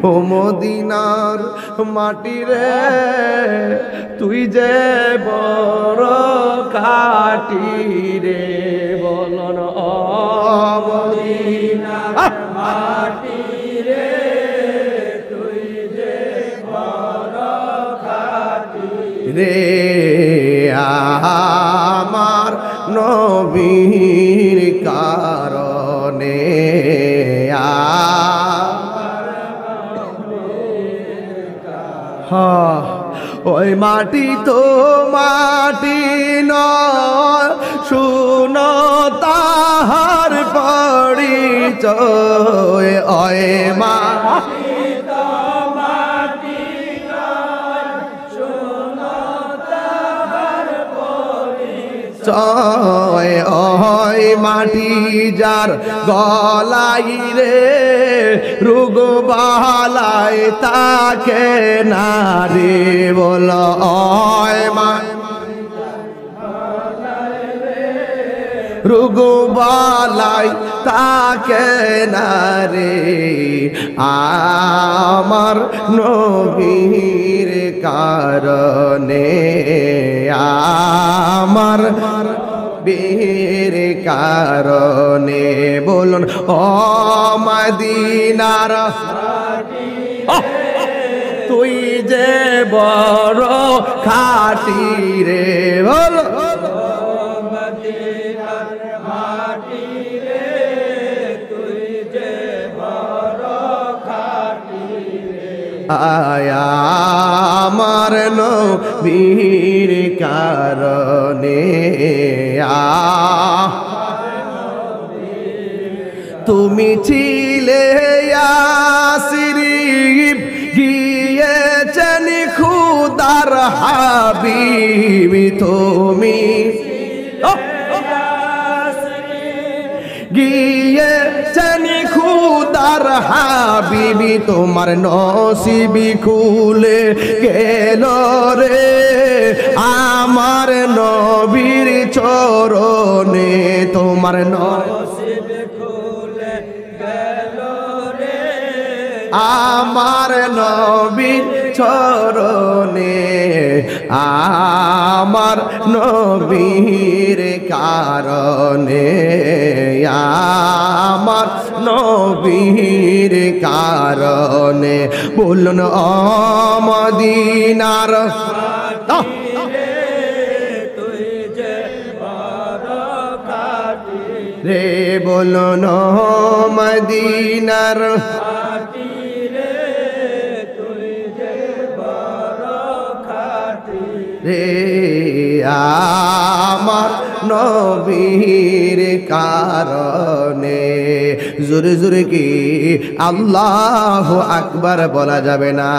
ও মদিনার মাটি রে তুই যে বড় খাঁটি রে বলো না ও মদিনার মাটি রে তুই যে বড় খাঁটি রে আমার নবীর কারণে ওই মাটি তো মাটি নয় শুনো তাহার পরিচয় ওই মাটি তো মাটি নয় শুনো তাহার পরিচয় ওই মাটি যার গলাই রে রোগ বালাই তাকে নারী বল রোগ বালাই তাকে নারী আমার নবীর কারণে আমার বীর কারণে বলুন ও মদিনার তুই যে বড় খাঁটি রে বল মদিনার মাটি রে তুই যে বড় খাঁটি রে আয়া আমার নবীর কারণে তুমি ছিলে ইয়াসরিব গিয়েছেন খুদার হাবিব তুমি গিয়েছেন খুদার হাবিবি তোমার নসিবি খুলে গেল রে আমার নবীর চরণে তোমার নসিবি খুলে গেল রে আমার নবীর চরণে আমার নবীর কারণে আমার নবীর কারণে বলুন ও মদিনার রে বলুন ও মদিনার রে আমার নবীর কারণে জোরে জোরে কি আল্লাহু আকবার বলা যাবে না।